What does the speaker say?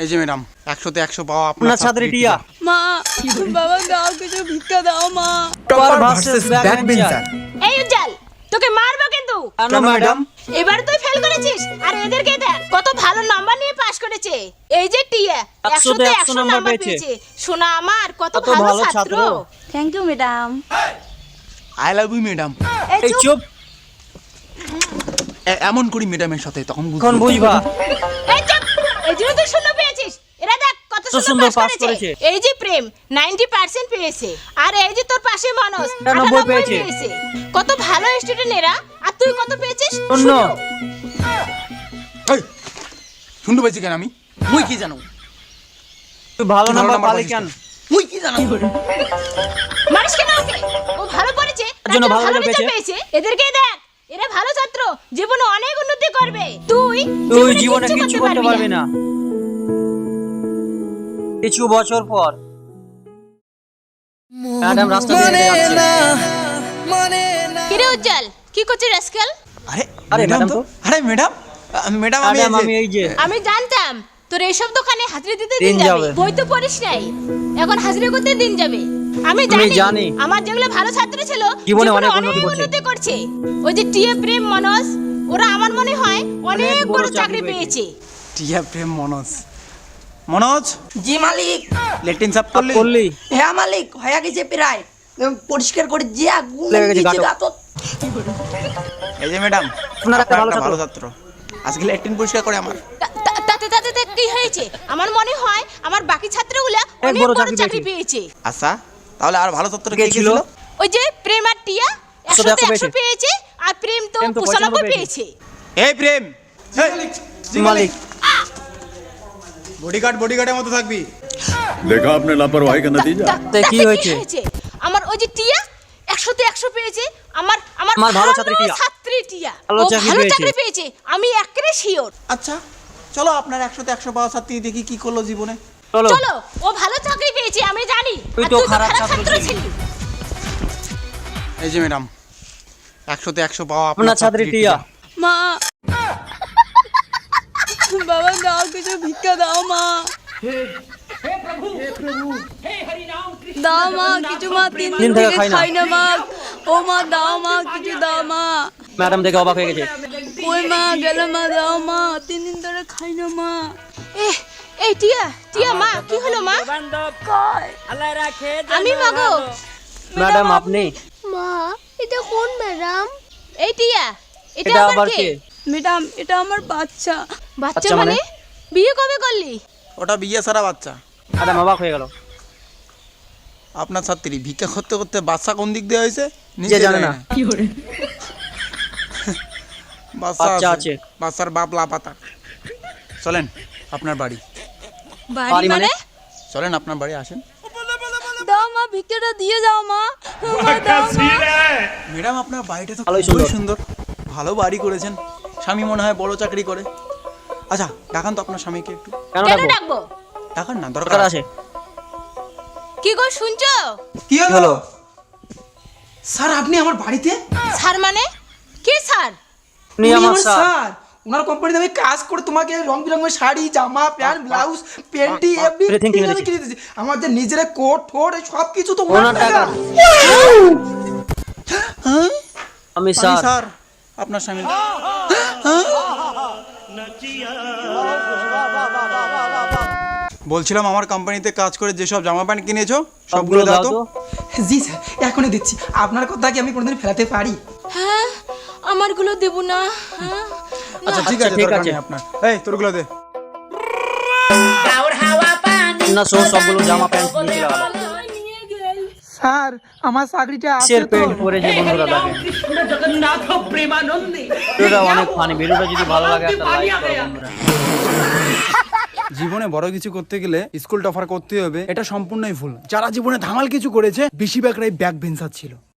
এই যে ম্যাডাম 100তে 100 পাওয়া আপনার ছাত্রী টিয়া। মা বাবা দাও কিছু ভিক্ষা দাও মা। Topper versus back bencher. এই উজ্জ্বল তোকে মারবো কিন্তু। কেন ম্যাডাম? এবার তুই ফেল করেছিস আর এদেরকে দেখ কত ভালো নাম্বার নিয়ে পাস করেছে। এই যে টিয়া 100তে 100 নাম্বার পেয়েছে। শোনা আমার কত ভালো ছাত্র। Thank you madam. I love you madam. এই চুপ। এমন করি ম্যাডামের সাথে তখন কোন বুঝবা? এই চুপ। এই যে তুই শূন্য পেয়েছিস। এরা দেখ কত সুন্দর পাস করেছে। এই যে প্রেম 90% পেয়েছে আর এই যে তোর পাশে মানস 90 পেয়েছে। কত ভালো স্টুডেন্ট এরা। আর তুই কত পেয়েছিস? শূন্য। এই শুনতে পাইছি কেন আমি? মুই কি জানো? তুই ভালো নাম্বার পালি কেন? মুই কি জানো? মারিস কেন ওকে? ও ভালো পড়েছে তার জন্য ভালো রেজাল্ট পেয়েছে। এদেরকে দেখ এরা ভালো ছাত্র জীবনে অনেক উন্নতি করবে। তুই জীবনে কিছু করতে পারবি না। কিছু বছর পর ম্যাডাম রাস্তা দিয়ে যাচ্ছে। কিরে উজ্জ্বল কি করছিস রাস্কেল? আরে ম্যাডাম তো। আরে ম্যাডাম ম্যাডাম আমি এই যে আমি জানতাম তোর এইসব দোকানে হাজিরা দিতে দিন দিন যাবে। যাবে। বই তো পড়িস নাই এখন হাজিরা করতে দিন যাবে। আমি জানি আমার যেগুলো ভালো ছাত্র ছিল জীবনে অনেক উন্নতি করছে। ওই যে টিএ প্রেম মনোজ ওরা আমার মনে হয় অনেক বড় চাকরি পেয়েছে। টিয়া প্রেম মনোজ মনোজ জি মালিক। লেট্রিন সাফ করলি? হ্যাঁ মালিক হয়ে গেছে প্রায় পরিষ্কার করে যে আগুন লেগে গেছে দিয়েছে গাটো। গাতো। এই যে ম্যাডাম আপনার একটা ভালো ছাত্র আজকে লেট্রিন পরিষ্কার করে আমার। তাতে কি হয়েছে? আমার মনে হয় আমার বাকি ছাত্রগুলা অনেক বড় চাকরি পেয়েছে। আচ্ছা তাহলে আর ভালো ছাত্র কে কে ছিল? ছিল? ওই যে প্রেম আর টিয়া 100তে 100 পেয়েছে আর প্রেম তো 95 পেয়েছে। এই প্রেম মালিক বডিগার্ডের মতো থাকবি। देखा आपने लापरवाही का नतीजा। তে কি হয়েছে? আমার ওই যে টিয়া 100তে 100 পেয়েছে। আমার ভালো ছাত্রী টিয়া। ছাত্রী টিয়া ভালো ও চাকরি ভালো পেয়েছে। চাকরি পেয়েছে। আমি একেবারে শিওর। আচ্ছা চলো আপনার 100তে 100 পাওয়া ছাত্রী দেখি কি করলো জীবনে। চলো। চলো ও ভালো চাকরি পেয়েছে আমি জানি। তুই আর তো খারাপ ছাত্র ছিলি। এই যে ম্যাডাম 100তে 100 পাওয়া আপনার ছাত্রী টিয়া। মা বাবা দাও কিছু ভিক্ষা দাও মা। দাও মা কিছু মা 3 দিন থেকে খাই না মা। ও মা দাও মা কিছু দাও মা। ম্যাডাম দেখে অবাক হয়ে গেছে। ওই মা গেল মা দাও মা 3 দিন ধরে খাই না মা। এই টিয়া মা কি হলো মা? আমি মাগো। ম্যাডাম আপনি? মা এটা কোন ম্যাডাম? এই টিয়া এটা এটা আবার আবার কে? কে? ম্যাডাম এটা আমার বাচ্চা। বাচ্চা মানে? বিয়ে কবে করলি? ওটা বিয়ে সারা বাচ্চা। ম্যাডাম অবাক হয়ে গেল। আপনার ছাত্রী ভিক্ষা করতে করতে বাচ্চা কোন দিক দিয়ে হয়েছে নিজে জানে না। বাচ্চা বাচ্চা আছে। বাচ্চার বাপ লাপাতা। চলেন আপনার বাড়ি। বাড়ি মানে? চলেন আপনার বাড়ি আসেন। দাও মা ভিক্ষাটা দিয়ে যাও মা। মা দাও মা। ম্যাডাম আপনার বাড়িটা তো ভালোই খুবই সুন্দর। সুন্দর, ভালো বাড়ি করেছেন। স্বামী মনে হয় বড় চাকরি করে। আচ্ছা ডাকান তো আপনার স্বামীকে একটু। কেন কেন ডাকবো? ডাকবো? ডাকান না, দরকার দরকার আছে। কি গো শুনছো? কি হলো? স্যার আপনি আমার বাড়িতে? স্যার মানে কে স্যার? উনি আমার স্যার। স্যার ওনার কোম্পানিতে আমি কাজ করে তোমাকে রং বেরঙের শাড়ি জামা pant blouse panty Everything everything কিনে আমি দিয়েছি। কিনে দিয়েছি। আমাদের নিজের কোট ফোট সব কিছু তো ওনার ওনার টাকা। টাকা। আমি আমি স্যার। স্যার আপনার স্বামী। বলছিলাম আমার কোম্পানিতে কাজ করে যেসব জামা প্যান্ট কিনেছো সবগুলো দাও তো। জি স্যার এখনই দিচ্ছি। আপনার কথা কি আমি কোনোদিন ফেলাতে পারি? হ্যাঁ আমারগুলো দেব না। হ্যাঁ আচ্ছা ঠিক আছে, ঠিক দরকার আছে। নেই আপনার। এই তোরগুলো দে। না সবগুলো জামা প্যান্ট নিয়ে চলে গেল। স্যার আমার চাকরিটা আছে কিসের তো। প্যান্ট পরেছে বন্ধুরা দেখেন। ভিডিওটা অনেক ফানি। ভিডিওটা যদি ভালো লাগে একটা লাইক করো বন্ধুরা। জীবনে বড় কিছু করতে গেলে স্কুল টপার করতে হবে, এটা সম্পূর্ণই ভুল। যারা জীবনে ধামাল কিছু করেছে বেশিরভাগরাই ব্যাক বেঞ্চার ছিল।